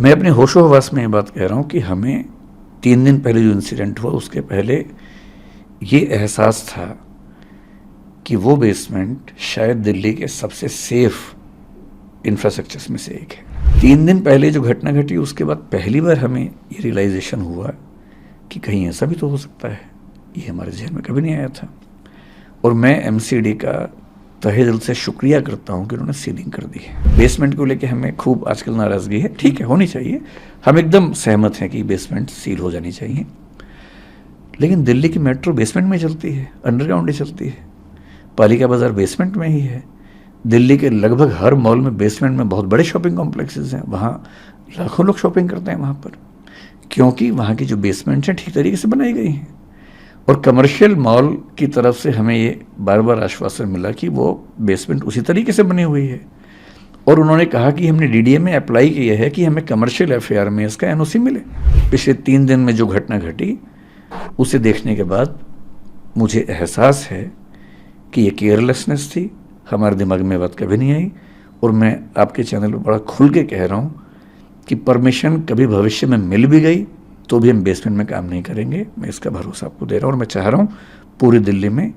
मैं अपने होशो-हवास में ये बात कह रहा हूँ कि हमें 3 दिन पहले जो इंसिडेंट हुआ उसके पहले ये एहसास था कि वो बेसमेंट शायद दिल्ली के सबसे सेफ इंफ्रास्ट्रक्चर्स में से एक है। 3 दिन पहले जो घटना घटी उसके बाद पहली बार हमें ये रियलाइजेशन हुआ कि कहीं ऐसा भी तो हो सकता है। ये हमारे ज़हन में कभी नहीं आया था। और मैं एमसीडी का तहे दिल से शुक्रिया करता हूँ कि उन्होंने सीलिंग कर दी है। बेसमेंट को लेके हमें खूब आजकल नाराज़गी है, ठीक है, होनी चाहिए, हम एकदम सहमत हैं कि बेसमेंट सील हो जानी चाहिए। लेकिन दिल्ली की मेट्रो बेसमेंट में चलती है, अंडरग्राउंड ही चलती है। पालिका बाज़ार बेसमेंट में ही है। दिल्ली के लगभग हर मॉल में बेसमेंट में बहुत बड़े शॉपिंग कॉम्प्लेक्सेस हैं, वहाँ लाखों लोग शॉपिंग करते हैं वहाँ पर, क्योंकि वहाँ की जो बेसमेंट्स हैं ठीक तरीके से बनाई गई हैं। और कमर्शियल मॉल की तरफ से हमें ये बार बार आश्वासन मिला कि वो बेसमेंट उसी तरीके से बनी हुई है। और उन्होंने कहा कि हमने डीडीए में अप्लाई किया है कि हमें कमर्शियल एफएआर में इसका एनओसी मिले। पिछले 3 दिन में जो घटना घटी उसे देखने के बाद मुझे एहसास है कि ये केयरलेसनेस थी, हमारे दिमाग में बात कभी नहीं आई। और मैं आपके चैनल पर बड़ा खुल के कह रहा हूँ कि परमिशन कभी भविष्य में मिल भी गई तो भी हम बेसमेंट में काम नहीं करेंगे। मैं इसका भरोसा आपको दे रहा हूँ और मैं चाह रहा हूँ पूरी दिल्ली में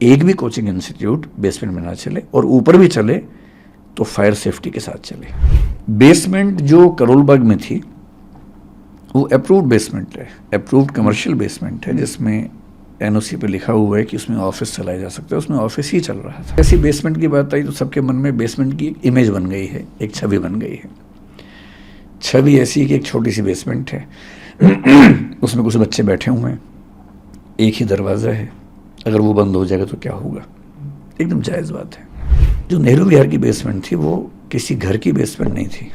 एक भी कोचिंग इंस्टीट्यूट बेसमेंट में ना चले, और ऊपर भी चले तो फायर सेफ्टी के साथ चले। बेसमेंट जो करोल बाग में थी वो अप्रूव्ड बेसमेंट है, अप्रूव्ड कमर्शियल बेसमेंट है, जिसमें एनओसी पे लिखा हुआ है कि उसमें ऑफिस चलाया जा सकता है। उसमें ऑफिस ही चल रहा था। ऐसी बेसमेंट की बात आई तो सबके मन में बेसमेंट की एक इमेज बन गई है, एक छवि बन गई है। छवि ऐसी कि एक छोटी सी बेसमेंट है, उसमें कुछ बच्चे बैठे हुए हैं, एक ही दरवाज़ा है, अगर वो बंद हो जाएगा तो क्या होगा। एकदम जायज़ बात है। जो नेहरू विहार की बेसमेंट थी वो किसी घर की बेसमेंट नहीं थी,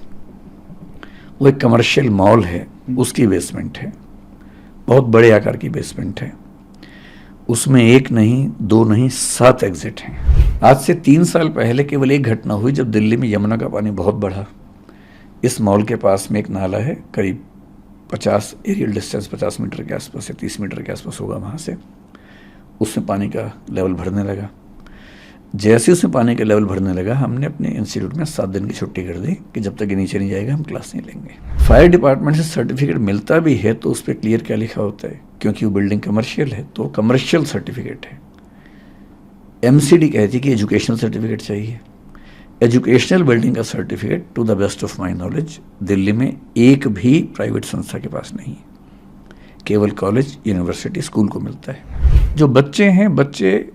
वो एक कमर्शियल मॉल है, उसकी बेसमेंट है। बहुत बड़े आकार की बेसमेंट है, उसमें 1 नहीं 2 नहीं 7 एग्जिट हैं। आज से 3 साल पहले केवल एक घटना हुई जब दिल्ली में यमुना का पानी बहुत बढ़ा। इस मॉल के पास में एक नाला है, करीब 50 एरियल डिस्टेंस 50 मीटर के आसपास या 30 मीटर के आसपास होगा वहाँ से। उसमें पानी का लेवल भरने लगा। जैसे उसमें पानी का लेवल भरने लगा हमने अपने इंस्टीट्यूट में 7 दिन की छुट्टी कर दी कि जब तक ये नीचे नहीं जाएगा हम क्लास नहीं लेंगे। फायर डिपार्टमेंट से सर्टिफिकेट मिलता भी है तो उस पर क्लियर क्या लिखा होता है, क्योंकि वो बिल्डिंग कमर्शियल है तो कमर्शियल सर्टिफिकेट है। एमसीडी कहती है कि एजुकेशनल सर्टिफिकेट चाहिए। एजुकेशनल बिल्डिंग का certificate to the best of my knowledge Delhi में एक भी प्राइवेट संस्था के पास नहीं है, केवल कॉलेज, यूनिवर्सिटी, स्कूल को मिलता है। जो बच्चे हैं, बच्चे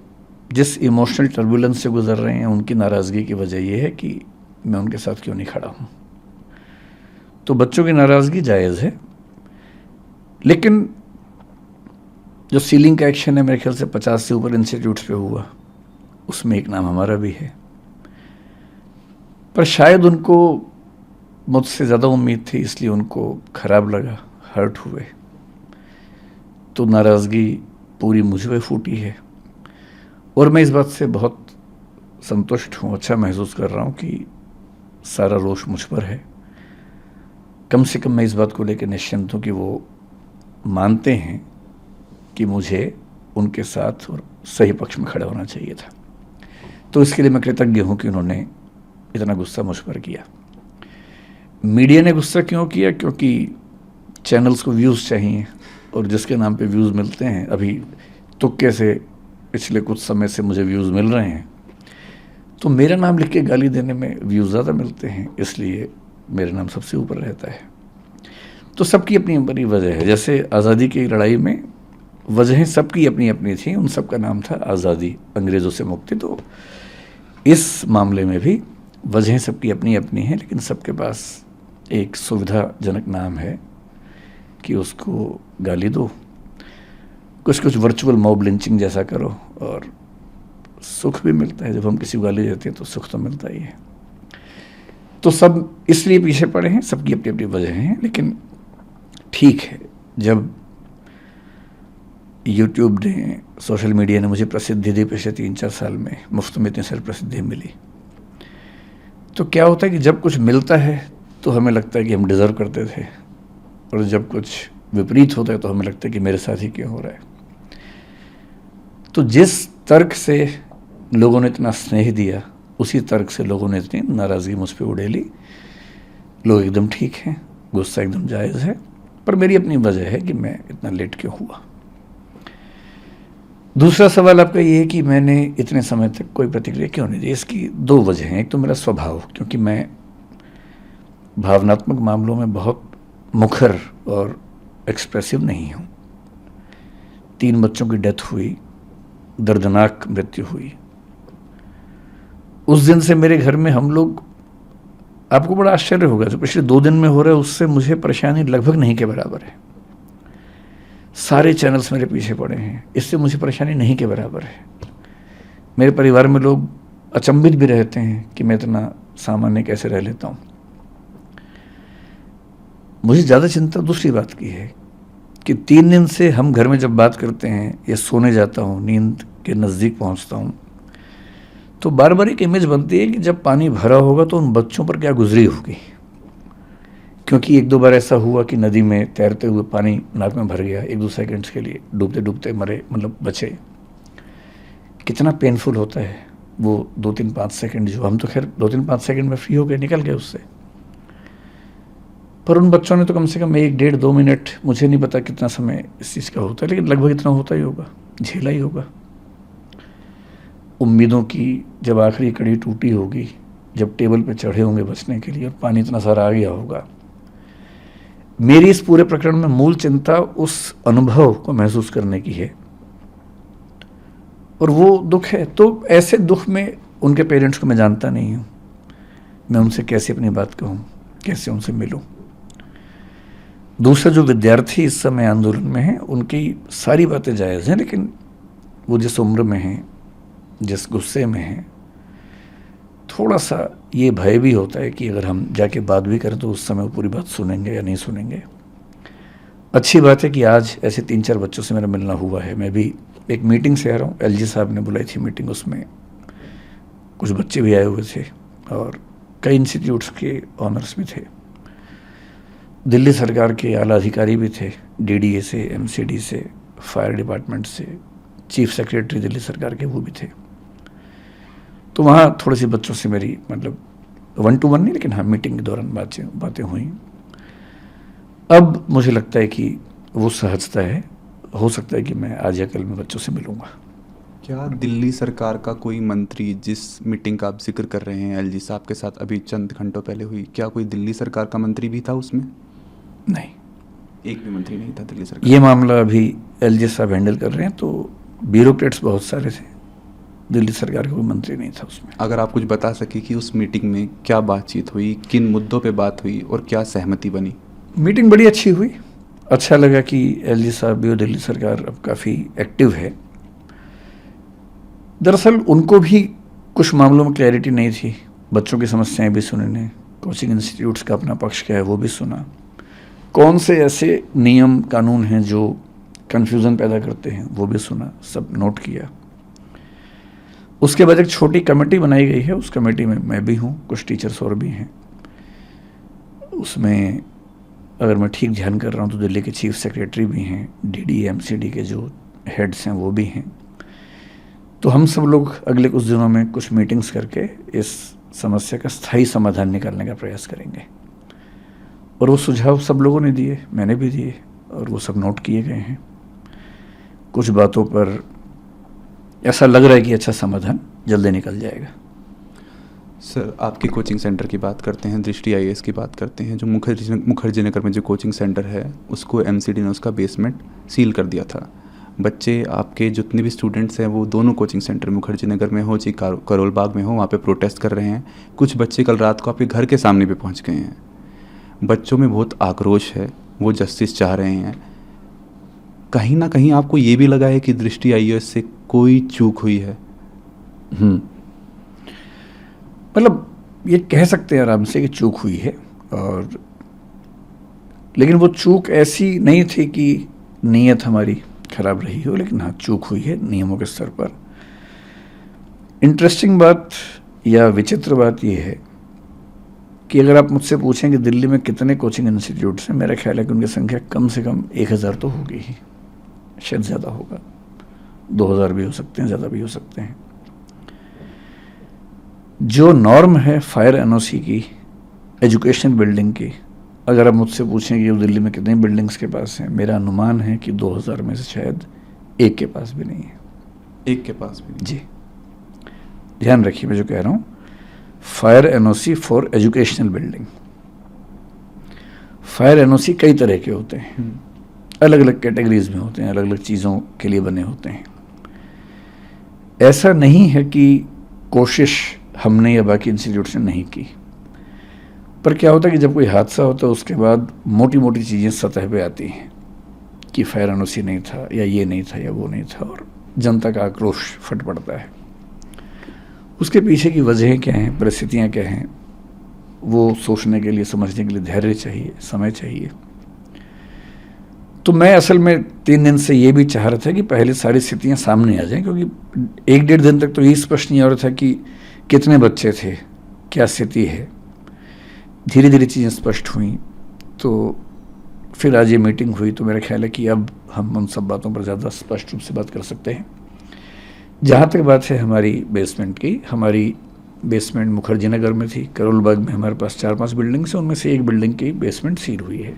जिस इमोशनल टर्बुलेंस से गुजर रहे हैं उनकी नाराज़गी की वजह यह है कि मैं उनके साथ क्यों नहीं खड़ा हूँ। तो बच्चों की नाराज़गी जायज़ है, लेकिन जो सीलिंग का एक्शन है मेरे ख्याल से 50 से ऊपर इंस्टीट्यूट्स पे हुआ, उसमें एक नाम हमारा भी है। पर शायद उनको मुझसे ज़्यादा उम्मीद थी, इसलिए उनको ख़राब लगा, हर्ट हुए, तो नाराज़गी पूरी मुझ पे फूटी है। और मैं इस बात से बहुत संतुष्ट हूँ, अच्छा महसूस कर रहा हूँ कि सारा रोष मुझ पर है। कम से कम मैं इस बात को लेकर निश्चिंत हूँ कि वो मानते हैं कि मुझे उनके साथ और सही पक्ष में खड़ा होना चाहिए था। तो इसके लिए मैं कृतज्ञ हूँ कि उन्होंने इतना गुस्सा मुझ पर किया। मीडिया ने गुस्सा क्यों किया? क्योंकि चैनल्स को व्यूज़ चाहिए, और जिसके नाम पे व्यूज़ मिलते हैं, अभी तुक्के से पिछले कुछ समय से मुझे व्यूज़ मिल रहे हैं, तो मेरा नाम लिख के गाली देने में व्यूज़ ज़्यादा मिलते हैं, इसलिए मेरा नाम सबसे ऊपर रहता है। तो सबकी अपनी अपनी वजह है। जैसे आज़ादी की लड़ाई में वजहें सबकी अपनी अपनी थी, उन सब का नाम था आज़ादी, अंग्रेज़ों से मुक्ति। तो इस मामले में भी वजहें सबकी अपनी अपनी हैं, लेकिन सबके पास एक सुविधाजनक नाम है कि उसको गाली दो, कुछ वर्चुअल मॉब लिंचिंग जैसा करो, और सुख भी मिलता है। जब हम किसी को गाली देते हैं तो सुख तो मिलता ही है। तो सब इसलिए पीछे पड़े हैं, सबकी अपनी अपनी वजह हैं। लेकिन ठीक है, जब यूट्यूब ने, सोशल मीडिया ने मुझे प्रसिद्धि दी पिछले 3-4 साल में, मुफ्त में इतनी सारी प्रसिद्धि मिली, तो क्या होता है कि जब कुछ मिलता है तो हमें लगता है कि हम डिज़र्व करते थे, और जब कुछ विपरीत होता है तो हमें लगता है कि मेरे साथ ही क्यों हो रहा है। तो जिस तर्क से लोगों ने इतना स्नेह दिया, उसी तर्क से लोगों ने इतनी नाराज़गी मुझ पर उड़ेली। लोग एकदम ठीक हैं, गुस्सा एकदम जायज़ है, पर मेरी अपनी वजह है कि मैं इतना लेट क्यों हुआ। दूसरा सवाल आपका ये है कि मैंने इतने समय तक कोई प्रतिक्रिया क्यों नहीं दी। इसकी दो वजह हैं। एक तो मेरा स्वभाव, क्योंकि मैं भावनात्मक मामलों में बहुत मुखर और एक्सप्रेसिव नहीं हूँ। 3 बच्चों की डेथ हुई, दर्दनाक मृत्यु हुई। उस दिन से मेरे घर में हम लोग, आपको बड़ा आश्चर्य होगा, जो पिछले 2 दिन में हो रहा है उससे मुझे परेशानी लगभग नहीं के बराबर है। सारे चैनल्स मेरे पीछे पड़े हैं, इससे मुझे परेशानी नहीं के बराबर है। मेरे परिवार में लोग अचंभित भी रहते हैं कि मैं इतना सामान्य कैसे रह लेता हूँ। मुझे ज़्यादा चिंता दूसरी बात की है कि 3 दिन से हम घर में जब बात करते हैं या सोने जाता हूँ, नींद के नज़दीक पहुँचता हूँ, तो बार बार एक इमेज बनती है कि जब पानी भरा होगा तो उन बच्चों पर क्या गुजरी होगी। क्योंकि 1-2 बार ऐसा हुआ कि नदी में तैरते हुए पानी नाक में भर गया, 1-2 सेकंड्स के लिए डूबते डूबते मरे, मतलब बचे। कितना पेनफुल होता है वो 2-3-5 सेकंड, जो हम तो खैर 2-3-5 सेकंड में फ्री हो गए, निकल गए उससे। पर उन बच्चों ने तो कम से कम 1-1.5-2 मिनट, मुझे नहीं पता कितना समय इस चीज़ का होता है, लेकिन लगभग इतना होता ही होगा, झेला ही होगा। उम्मीदों की जब आखिरी कड़ी टूटी होगी, जब टेबल पे चढ़े होंगे बचने के लिए और पानी इतना सारा आ गया होगा। मेरी इस पूरे प्रकरण में मूल चिंता उस अनुभव को महसूस करने की है, और वो दुख है। तो ऐसे दुख में उनके पेरेंट्स को मैं जानता नहीं हूँ, मैं उनसे कैसे अपनी बात कहूँ, कैसे उनसे मिलूँ। दूसरा, जो विद्यार्थी इस समय आंदोलन में हैं, उनकी सारी बातें जायज़ हैं, लेकिन वो जिस उम्र में हैं, जिस गुस्से में हैं, थोड़ा सा ये भय भी होता है कि अगर हम जाके बात भी करें तो उस समय वो पूरी बात सुनेंगे या नहीं सुनेंगे। अच्छी बात है कि आज ऐसे 3-4 बच्चों से मेरा मिलना हुआ है। मैं भी एक मीटिंग से आ रहा हूँ, एलजी साहब ने बुलाई थी मीटिंग, उसमें कुछ बच्चे भी आए हुए थे और कई इंस्टीट्यूट्स के ऑनर्स भी थे, दिल्ली सरकार के आला अधिकारी भी थे, डीडीए से, एमसीडी से, फायर डिपार्टमेंट से, चीफ सेक्रेटरी दिल्ली सरकार के वो भी थे। तो वहाँ थोड़ी सी बच्चों से मेरी, मतलब 1-to-1 नहीं, लेकिन हाँ मीटिंग के दौरान बातें हुई। अब मुझे लगता है कि वो सहजता है, हो सकता है कि मैं आज या कल में बच्चों से मिलूँगा। क्या दिल्ली सरकार का कोई मंत्री, जिस मीटिंग का आप जिक्र कर रहे हैं एलजी साहब के साथ अभी चंद घंटों पहले हुई, क्या कोई दिल्ली सरकार का मंत्री भी था उसमें? नहीं, एक भी मंत्री नहीं था दिल्ली सरकार। ये मामला अभी एलजी साहब हैंडल कर रहे हैं, तो ब्यूरोक्रेट्स बहुत सारे थे, दिल्ली सरकार का कोई मंत्री नहीं था उसमें। अगर आप कुछ बता सके कि उस मीटिंग में क्या बातचीत हुई, किन मुद्दों पे बात हुई और क्या सहमति बनी? मीटिंग बड़ी अच्छी हुई, अच्छा लगा कि एलजी साहब भी और दिल्ली सरकार अब काफ़ी एक्टिव है। दरअसल उनको भी कुछ मामलों में क्लैरिटी नहीं थी, बच्चों की समस्याएं भी सुनी ने, कोचिंग इंस्टीट्यूट्स का अपना पक्ष क्या है वो भी सुना, कौन से ऐसे नियम कानून हैं जो कन्फ्यूज़न पैदा करते हैं वो भी सुना, सब नोट किया। उसके बाद एक छोटी कमेटी बनाई गई है, उस कमेटी में मैं भी हूँ, कुछ टीचर्स और भी हैं। उसमें अगर मैं ठीक ध्यान कर रहा हूँ तो दिल्ली के चीफ सेक्रेटरी भी हैं, डीडी एमसीडी के जो हेड्स हैं वो भी हैं। तो हम सब लोग अगले कुछ दिनों में कुछ मीटिंग्स करके इस समस्या का स्थायी समाधान निकालने का प्रयास करेंगे, और वो सुझाव सब लोगों ने दिए, मैंने भी दिए, और वो सब नोट किए गए हैं। कुछ बातों पर ऐसा लग रहा है कि अच्छा समाधान जल्दी निकल जाएगा। सर, आपके कोचिंग सेंटर की बात करते हैं, दृष्टि आईएएस की बात करते हैं, जो मुखर्जी नगर में जो कोचिंग सेंटर है उसको एमसीडी ने उसका बेसमेंट सील कर दिया था। बच्चे आपके जितने भी स्टूडेंट्स हैं वो दोनों कोचिंग सेंटर मुखर्जी नगर में हो जी करोल बाग में हो, वहाँ पे प्रोटेस्ट कर रहे हैं। कुछ बच्चे कल रात को आपके घर के सामने पे पहुँच गए हैं। बच्चों में बहुत आक्रोश है, वो जस्टिस चाह रहे हैं। कहीं ना कहीं आपको ये भी लगा है कि दृष्टि आईएएस से कोई चूक हुई है? मतलब ये कह सकते हैं आराम से कि चूक हुई है, और लेकिन वो चूक ऐसी नहीं थी कि नीयत हमारी खराब रही हो, लेकिन हाँ चूक हुई है नियमों के स्तर पर। इंटरेस्टिंग बात या विचित्र बात ये है कि अगर आप मुझसे पूछें कि दिल्ली में कितने कोचिंग इंस्टीट्यूट्स हैं, मेरा ख्याल है कि उनकी संख्या कम से कम 1000 तो होगी ही, शायद ज़्यादा होगा, 2000 भी हो सकते हैं, ज़्यादा भी हो सकते हैं। जो नॉर्म है फायर एनओसी की, एजुकेशन बिल्डिंग की, अगर आप मुझसे पूछें कि दिल्ली में कितनी बिल्डिंग्स के पास हैं, मेरा अनुमान है कि 2000 में से शायद एक के पास भी नहीं है। एक के पास भी नहीं? जी, ध्यान रखिए मैं जो कह रहा हूँ, fire NOC for educational building. Fire NOC कई तरह के होते हैं, अलग अलग कैटेगरीज में होते हैं, अलग अलग चीज़ों के लिए बने होते हैं। ऐसा नहीं है कि कोशिश हमने या बाकी इंस्टीट्यूट्स ने नहीं की, पर क्या होता है कि जब कोई हादसा होता है उसके बाद मोटी मोटी चीज़ें सतह पे आती हैं कि फायर एनओसी नहीं था, या ये नहीं था, या वो नहीं था, और जनता का आक्रोश फट पड़ता है। उसके पीछे की वजहें क्या हैं, परिस्थितियाँ क्या हैं, वो सोचने के लिए, समझने के लिए धैर्य चाहिए, समय चाहिए। तो मैं असल में 3 दिन से ये भी चाह रहा था कि पहले सारी स्थितियाँ सामने आ जाएं, क्योंकि 1-1.5 दिन तक तो ये स्पष्ट नहीं हो रहा था कि कितने बच्चे थे, क्या स्थिति है। धीरे धीरे चीज़ें स्पष्ट हुई, तो फिर आज ये मीटिंग हुई, तो मेरा ख्याल है कि अब हम उन सब बातों पर ज़्यादा स्पष्ट रूप से बात कर सकते हैं। जहाँ तक बात है हमारी बेसमेंट की, हमारी बेसमेंट मुखर्जी नगर में थी। करोल बाग में हमारे पास 4-5 बिल्डिंग्स हैं, उनमें से एक बिल्डिंग की बेसमेंट सील हुई है।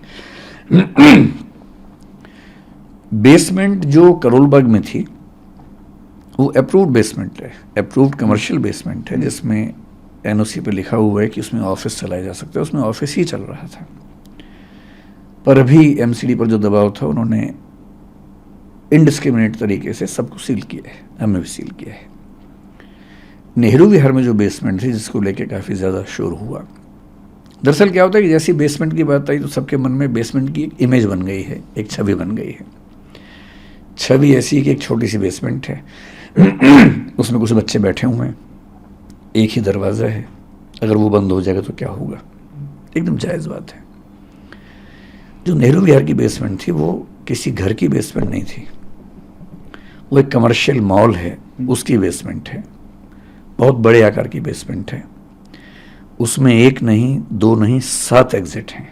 बेसमेंट जो करोल बाग में थी वो अप्रूव्ड बेसमेंट है, अप्रूव्ड कमर्शियल बेसमेंट है, जिसमें एनओसी पे लिखा हुआ है कि उसमें ऑफिस चलाया जा सकता है। उसमें ऑफिस ही चल रहा था, पर अभी एमसीडी पर जो दबाव था उन्होंने इनडिस्क्रिमिनेट तरीके से सबको सील किया है, हमें भी सील किया है। नेहरू विहार में जो बेसमेंट थी, जिसको लेके काफ़ी ज़्यादा शोर हुआ, दरअसल क्या होता है कि जैसी बेसमेंट की बात आई तो सबके मन में बेसमेंट की एक इमेज बन गई है, एक छवि बन गई है। छवि ऐसी है कि एक छोटी सी बेसमेंट है, उसमें कुछ बच्चे बैठे हुए हैं, एक ही दरवाज़ा है, अगर वो बंद हो जाएगा तो क्या होगा। एकदम जायज़ बात है। जो नेहरू विहार की बेसमेंट थी वो किसी घर की बेसमेंट नहीं थी, वो एक कमर्शियल मॉल है, उसकी बेसमेंट है। बहुत बड़े आकार की बेसमेंट है, उसमें 1 नहीं 2 नहीं 7 एग्जिट हैं,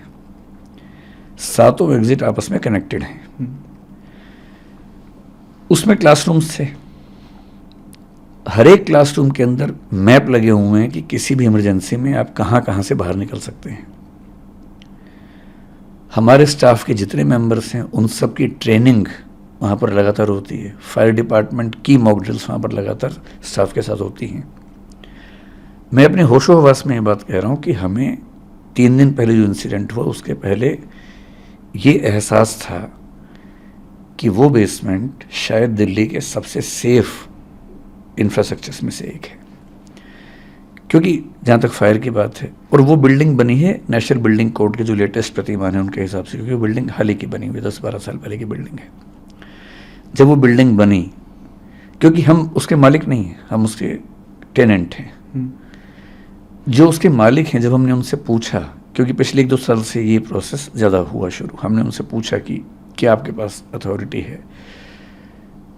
7 एग्जिट आपस में कनेक्टेड हैं। उसमें क्लासरूम्स थे, हर एक क्लासरूम के अंदर मैप लगे हुए हैं कि किसी भी इमरजेंसी में आप कहाँ कहाँ से बाहर निकल सकते हैं। हमारे स्टाफ के जितने मेंबर्स हैं उन सब की ट्रेनिंग वहाँ पर लगातार होती है। फायर डिपार्टमेंट की मॉक ड्रिल्स वहाँ पर लगातार स्टाफ के साथ होती हैं। मैं अपने होशो हवास में ये बात कह रहा हूँ कि हमें 3 दिन पहले जो इंसिडेंट हुआ उसके पहले ये एहसास था कि वो बेसमेंट शायद दिल्ली के सबसे सेफ इंफ्रास्ट्रक्चर्स में से एक है, क्योंकि जहाँ तक फायर की बात है, और वो बिल्डिंग बनी है नेशनल बिल्डिंग कोड के जो लेटेस्ट प्रतिमान है उनके हिसाब से, क्योंकि वो बिल्डिंग हाल ही की बनी हुई 10-12 साल पहले की बिल्डिंग है। जब वो बिल्डिंग बनी, क्योंकि हम उसके मालिक नहीं हैं, हम उसके टेनेंट हैं। जो उसके मालिक हैं, जब हमने उनसे पूछा, क्योंकि पिछले 1-2 साल से ये प्रोसेस ज़्यादा हुआ शुरू, हमने उनसे पूछा कि क्या आपके पास अथॉरिटी है।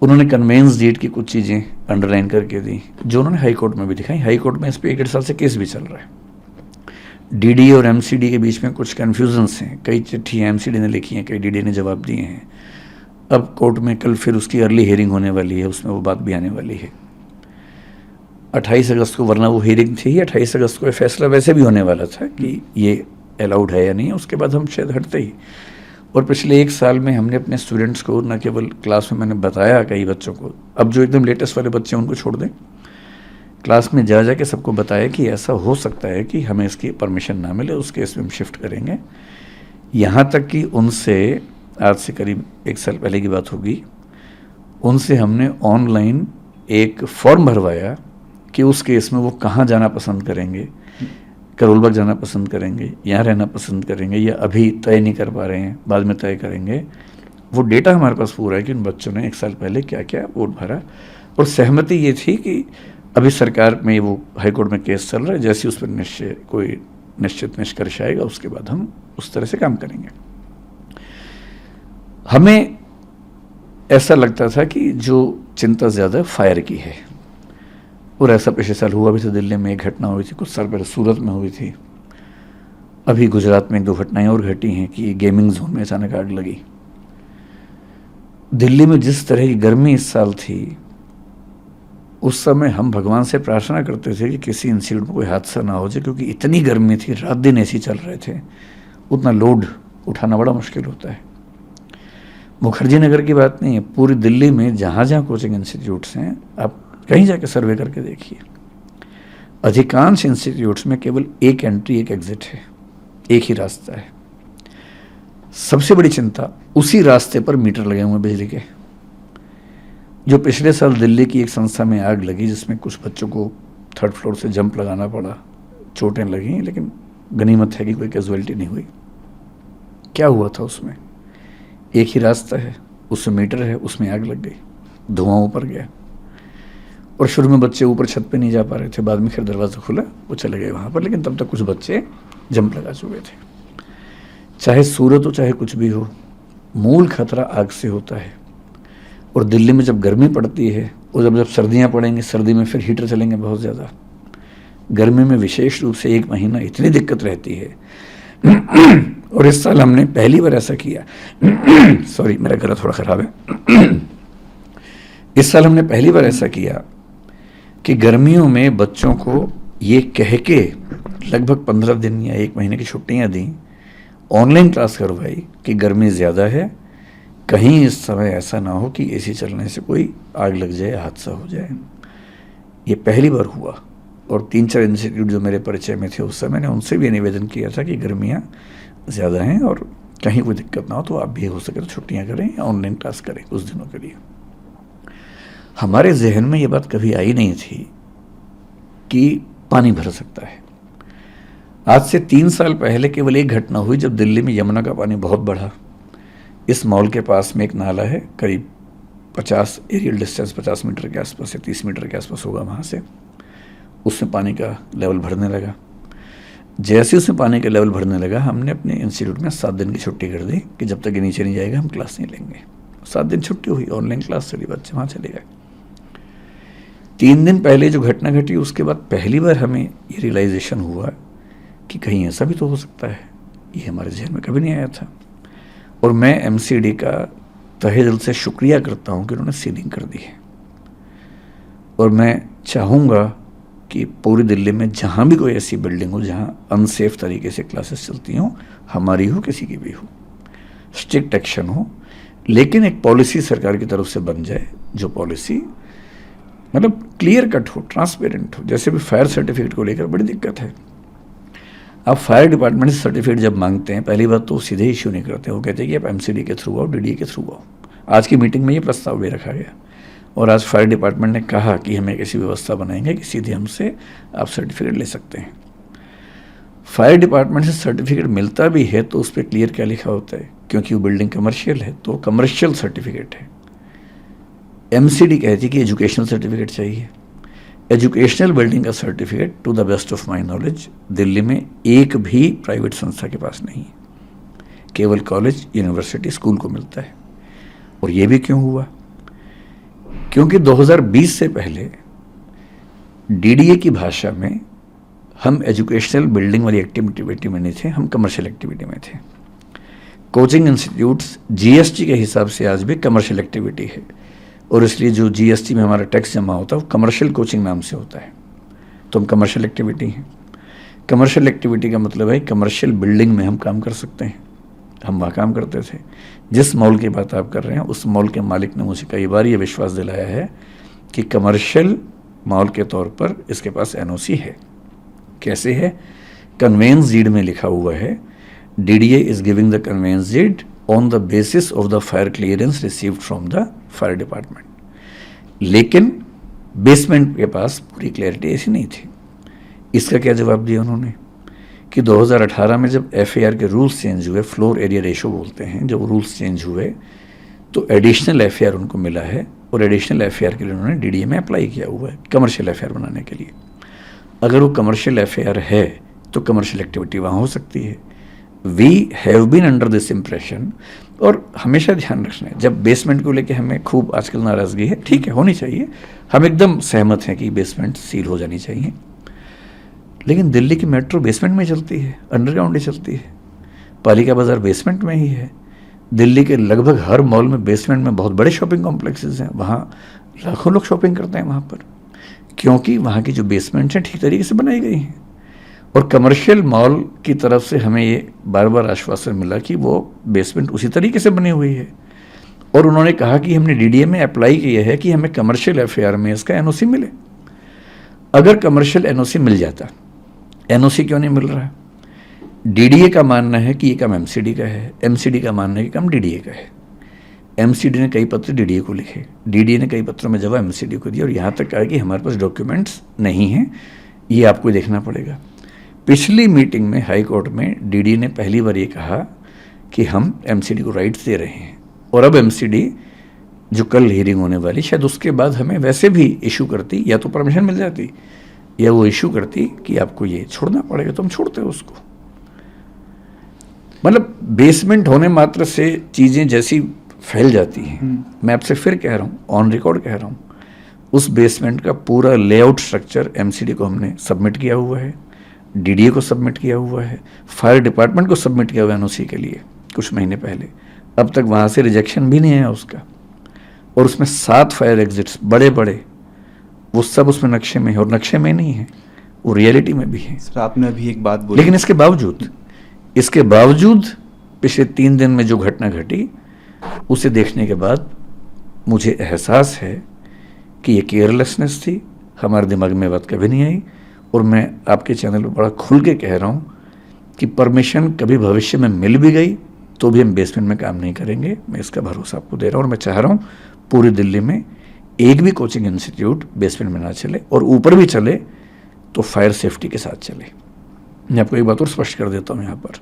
उन्होंने कन्वेंस डीड की कुछ चीज़ें अंडरलाइन करके दी, जो उन्होंने हाई कोर्ट में भी दिखाई। हाई कोर्ट में इस पर 1-1.5 साल से केस भी चल रहा है। डीडी और एमसीडी के बीच में कुछ कन्फ्यूजन्स हैं, कई चिट्ठियाँ एमसीडी ने लिखी हैं, कई डीडी ने जवाब दिए हैं। अब कोर्ट में कल फिर उसकी अर्ली हियरिंग होने वाली है, उसमें वो बात भी आने वाली है 28 अगस्त को, वरना वो हियरिंग थी ही 28 अगस्त को। फैसला वैसे भी होने वाला था कि ये अलाउड है या नहीं, उसके बाद हम शायद हटते ही। और पिछले 1 साल में हमने अपने स्टूडेंट्स को, न केवल क्लास में मैंने बताया कई बच्चों को, अब जो एकदम लेटेस्ट वाले बच्चे उनको छोड़ दें, क्लास में जा जा के सबको बताया कि ऐसा हो सकता है कि हमें इसकी परमिशन ना मिले, उस केस में हम शिफ्ट करेंगे। यहाँ तक कि उनसे, आज से करीब 1 साल पहले की बात होगी, उनसे हमने ऑनलाइन एक फॉर्म भरवाया कि उस केस में वो कहाँ जाना पसंद करेंगे, करोल बाग जाना पसंद करेंगे, यहाँ रहना पसंद करेंगे, या अभी तय नहीं कर पा रहे हैं, बाद में तय करेंगे। वो डेटा हमारे पास पूरा है कि उन बच्चों ने 1 साल पहले क्या क्या वोट भरा। और सहमति ये थी कि अभी सरकार में वो हाई कोर्ट में केस चल रहा है, जैसे उस पर कोई निश्चित निष्कर्ष आएगा उसके बाद हम उस तरह से काम करेंगे। हमें ऐसा लगता था कि जो चिंता ज़्यादा फायर की है, और ऐसा पिछले साल हुआ भी था। दिल्ली में एक घटना हुई थी, कुछ साल पहले सूरत में हुई थी, अभी गुजरात में 1-2 घटनाएं और घटी हैं कि गेमिंग जोन में अचानक आग लगी। दिल्ली में जिस तरह की गर्मी इस साल थी, उस समय हम भगवान से प्रार्थना करते थे कि किसी इंस्टीट्यूट में कोई हादसा ना हो जाए, क्योंकि इतनी गर्मी थी, रात दिन एसी चल रहे थे, उतना लोड उठाना बड़ा मुश्किल होता है। मुखर्जी नगर की बात नहीं है, पूरी दिल्ली में जहाँ जहाँ कोचिंग इंस्टीट्यूट्स हैं, आप कहीं जाके सर्वे करके देखिए, अधिकांश इंस्टीट्यूट्स में केवल एक एंट्री एक एग्जिट है, एक ही रास्ता है। सबसे बड़ी चिंता, उसी रास्ते पर मीटर लगे हुए हैं बिजली के। जो पिछले साल दिल्ली की एक संस्था में आग लगी जिसमें कुछ बच्चों को 3rd फ्लोर से जंप लगाना पड़ा, चोटें लगी, लेकिन गनीमत है कि कोई कैजुअलिटी नहीं हुई। क्या हुआ था उसमें? एक ही रास्ता है, उसमें मीटर है, उसमें आग लग गई, धुआं ऊपर गया। और शुरू में बच्चे ऊपर छत पे नहीं जा पा रहे थे, बाद में फिर दरवाज़ा खुला, वो चले गए वहाँ पर, लेकिन तब तक कुछ बच्चे जंप लगा चुके थे। चाहे सूरत हो चाहे कुछ भी हो, मूल खतरा आग से होता है। और दिल्ली में जब गर्मी पड़ती है और जब सर्दियाँ पड़ेंगी, सर्दी में फिर हीटर चलेंगे बहुत ज़्यादा, गर्मी में विशेष रूप से 1 महीना इतनी दिक्कत रहती है। और इस साल हमने पहली बार ऐसा किया सॉरी, मेरा गला थोड़ा ख़राब है। इस साल हमने पहली बार ऐसा किया कि गर्मियों में बच्चों को ये कह के लगभग 15 दिन या 1 महीने की छुट्टियां दी, ऑनलाइन क्लास करवाई कि गर्मी ज़्यादा है, कहीं इस समय ऐसा ना हो कि एसी चलने से कोई आग लग जाए, हादसा हो जाए। ये पहली बार हुआ। और 3-4 इंस्टीट्यूट जो मेरे परिचय में थे उस समय, मैंने उनसे भी निवेदन किया था कि गर्मियाँ ज़्यादा हैं और कहीं कोई दिक्कत ना हो तो आप भी हो सके तो छुट्टियाँ करें या ऑनलाइन क्लास करें कुछ दिनों के लिए। हमारे जहन में ये बात कभी आई नहीं थी कि पानी भर सकता है। आज से 3 साल पहले केवल एक घटना हुई जब दिल्ली में यमुना का पानी बहुत बढ़ा। इस मॉल के पास में एक नाला है, करीब 50 एरियल डिस्टेंस 50 मीटर के आसपास या 30 मीटर के आसपास होगा वहाँ से, उसमें पानी का लेवल भरने लगा। जैसे उसमें पानी का लेवल भरने लगा, हमने अपने इंस्टीट्यूट में 7 दिन की छुट्टी कर दी कि जब तक ये नीचे नहीं जाएगा हम क्लास नहीं लेंगे। 7 दिन छुट्टी हुई, ऑनलाइन क्लास चली, बच्चे वहाँ चले गए। 3 दिन पहले जो घटना घटी उसके बाद पहली बार हमें ये रियलाइजेशन हुआ कि कहीं ऐसा भी तो हो सकता है। ये हमारे जहन में कभी नहीं आया था। और मैं एमसीडी का तहे दिल से शुक्रिया करता हूँ कि उन्होंने सीलिंग कर दी है। और मैं चाहूँगा कि पूरी दिल्ली में जहाँ भी कोई ऐसी बिल्डिंग हो जहाँ अनसेफ तरीके से क्लासेस चलती हों, हमारी हो किसी की भी हो, स्ट्रिक्ट एक्शन हो, लेकिन एक पॉलिसी सरकार की तरफ से बन जाए जो पॉलिसी मतलब क्लियर कट हो, ट्रांसपेरेंट हो। जैसे भी फायर सर्टिफिकेट को लेकर बड़ी दिक्कत है। आप फायर डिपार्टमेंट से सर्टिफिकेट जब मांगते हैं, पहली बात तो सीधे इश्यू नहीं करते, वो कहते हैं कि आप एमसीडी के थ्रू आओ, डीडीए के थ्रू आओ। आज की मीटिंग में ये प्रस्ताव भी रखा गया और आज फायर डिपार्टमेंट ने कहा कि हमें ऐसी व्यवस्था बनाएंगे कि सीधे हमसे आप सर्टिफिकेट ले सकते हैं। फायर डिपार्टमेंट से सर्टिफिकेट मिलता भी है तो उस पर क्लियर क्या लिखा होता है, क्योंकि वो बिल्डिंग कमर्शियल है तो कमर्शियल सर्टिफिकेट है। एमसीडी कहती है कि एजुकेशनल सर्टिफिकेट चाहिए। एजुकेशनल बिल्डिंग का certificate to the best of my knowledge Delhi में एक भी प्राइवेट संस्था के पास नहीं है, केवल कॉलेज, यूनिवर्सिटी, स्कूल को मिलता है। और ये भी क्यों हुआ? क्योंकि 2020 से पहले डीडीए की भाषा में हम एजुकेशनल बिल्डिंग वाली एक्टिविटी में नहीं थे, हम कमर्शियल एक्टिविटी में थे। कोचिंग इंस्टीट्यूट्स जीएसटी के हिसाब से आज भी कमर्शियल एक्टिविटी है और इसलिए जो जीएसटी में हमारा टैक्स जमा होता है वो कमर्शियल कोचिंग नाम से होता है, तो हम कमर्शियल एक्टिविटी हैं। कमर्शियल एक्टिविटी का मतलब है कमर्शियल बिल्डिंग में हम काम कर सकते हैं। हम वहाँ काम करते थे। जिस मॉल की बात आप कर रहे हैं उस मॉल के मालिक ने मुझे कई बार ये विश्वास दिलाया है कि कमर्शियल मॉल के तौर पर इसके पास एनओसी है। कैसे है? कन्वेंस डीड में लिखा हुआ है, DDA is giving the conveyance deed on the basis of the fire clearance received from the fire department. लेकिन बेसमेंट के पास पूरी क्लैरिटी ऐसी नहीं थी। इसका क्या जवाब दिया उन्होंने कि 2018 में जब एफएआर के रूल्स चेंज हुए, फ्लोर एरिया रेशो बोलते हैं, जब रूल्स चेंज हुए तो एडिशनल एफएआर उनको मिला है और एडिशनल एफएआर के लिए उन्होंने डीडीए में अप्लाई किया हुआ है कमर्शियल एफएआर बनाने के लिए। अगर वो कमर्शियल एफएआर है तो कमर्शियल एक्टिविटी वहाँ हो सकती है। We have been under this impression. और हमेशा ध्यान रखना है, जब बेसमेंट को लेके हमें खूब आजकल नाराज़गी है, ठीक है होनी चाहिए, हम एकदम सहमत हैं कि बेसमेंट सील हो जानी चाहिए, लेकिन दिल्ली की मेट्रो बेसमेंट में चलती है, अंडरग्राउंड ही चलती है। पालिका बाज़ार बेसमेंट में ही है। दिल्ली के लगभग हर मॉल में बेसमेंट में बहुत बड़े शॉपिंग कॉम्प्लेक्सेस हैं, वहाँ लाखों लोग शॉपिंग करते हैं वहाँ पर, क्योंकि वहाँ की जो बेसमेंट्स हैं ठीक तरीके से बनाई गई हैं। और कमर्शियल मॉल की तरफ से हमें ये बार बार आश्वासन मिला कि वो बेसमेंट उसी तरीके से बनी हुई है, और उन्होंने कहा कि हमने डीडीए में अप्लाई किया है कि हमें कमर्शियल एफएआर में इसका एनओसी मिले। अगर कमर्शियल एनओसी मिल जाता, एनओसी क्यों नहीं मिल रहा? डीडीए का मानना है कि ये काम एमसीडी का है, एमसीडी का मानना है कि काम डीडीए का है। एमसीडी ने कई पत्र डीडीए को लिखे, डीडीए ने कई पत्रों में जवाब एमसीडी को दिया, और यहाँ तक कहा कि हमारे पास डॉक्यूमेंट्स नहीं हैं, ये आपको देखना पड़ेगा। पिछली मीटिंग में हाई कोर्ट में डीडीए ने पहली बार ये कहा कि हम एमसीडी को राइट्स दे रहे हैं, और अब एमसीडी जो कल हियरिंग होने वाली, शायद उसके बाद हमें वैसे भी इशू करती, या तो परमिशन मिल जाती या वो इशू करती कि आपको ये छोड़ना पड़ेगा, तो हम छोड़ते उसको। मतलब बेसमेंट होने मात्र से चीज़ें जैसी फैल जाती हैं। मैं आपसे फिर कह रहा हूँ, ऑन रिकॉर्ड कह रहा हूँ, उस बेसमेंट का पूरा लेआउट स्ट्रक्चर एमसीडी को हमने सबमिट किया हुआ है, डीडीए को सबमिट किया हुआ है, फायर डिपार्टमेंट को सबमिट किया हुआ है एनओसी के लिए कुछ महीने पहले। अब तक वहाँ से रिजेक्शन भी नहीं आया उसका, और उसमें 7 फायर एग्जिट्स बड़े बड़े, वो सब उसमें नक्शे में है, और नक्शे में नहीं है, वो रियलिटी में भी है। सर आपने अभी एक बात बोली, लेकिन इसके बावजूद पिछले 3 दिन में जो घटना घटी, उसे देखने के बाद मुझे एहसास है कि ये केयरलेसनेस थी, हमारे दिमाग में बात कभी नहीं आई। और मैं आपके चैनल पर बड़ा खुल के कह रहा हूँ कि परमिशन कभी भविष्य में मिल भी गई तो भी हम बेसमेंट में काम नहीं करेंगे। मैं इसका भरोसा आपको दे रहा हूँ, और मैं चाह रहा हूँ पूरी दिल्ली में एक भी कोचिंग इंस्टीट्यूट बेसमेंट में ना चले, और ऊपर भी चले तो फायर सेफ्टी के साथ चले। मैं आपको एक बात और स्पष्ट कर देता हूँ यहाँ पर,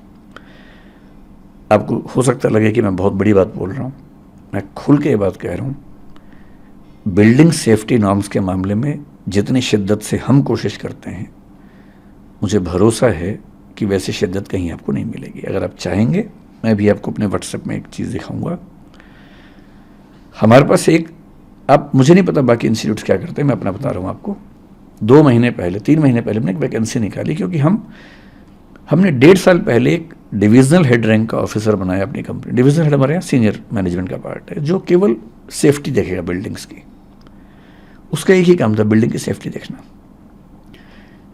आपको हो सकता लगे कि मैं बहुत बड़ी बात बोल रहा हूँ, मैं खुल के ये बात कह रहा हूँ। बिल्डिंग सेफ्टी नॉर्म्स के मामले में जितनी शिद्दत से हम कोशिश करते हैं, मुझे भरोसा है कि वैसी शिद्दत कहीं आपको नहीं मिलेगी। अगर आप चाहेंगे, मैं भी आपको अपने व्हाट्सएप में एक चीज़ दिखाऊंगा। हमारे पास एक, आप, मुझे नहीं पता बाकी इंस्टीट्यूट्स क्या करते हैं, मैं अपना बता रहा हूँ आपको। 2 महीने पहले, 3 महीने पहले हमने एक वैकेंसी निकाली, क्योंकि हमने 1.5 साल पहले एक डिविजनल हेड रैंक का ऑफिसर बनाया अपनी कंपनी। डिविजनल हेड हमारे यहाँ सीनियर मैनेजमेंट का पार्ट है, जो केवल सेफ्टी देखेगा बिल्डिंग्स की। उसका एक ही काम था, बिल्डिंग की सेफ्टी देखना।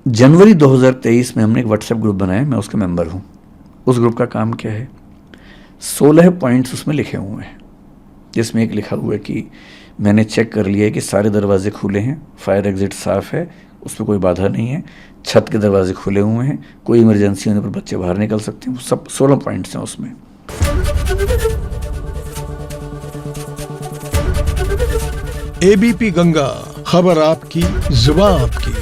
जनवरी 2023 में हमने एक व्हाट्सएप ग्रुप बनाया, मैं उसका मेंबर हूँ। उस ग्रुप का काम क्या है? 16 पॉइंट्स उसमें लिखे हुए हैं, जिसमें एक लिखा हुआ है कि मैंने चेक कर लिया है कि सारे दरवाजे खुले हैं, फायर एग्जिट साफ़ है, उसमें कोई बाधा नहीं है, छत के दरवाजे खुले हुए हैं, कोई इमरजेंसी होने पर बच्चे बाहर निकल सकते हैं। वो सब 16 पॉइंट्स हैं उसमें। एबीपी गंगा, खबर आपकी, जुबान आपकी।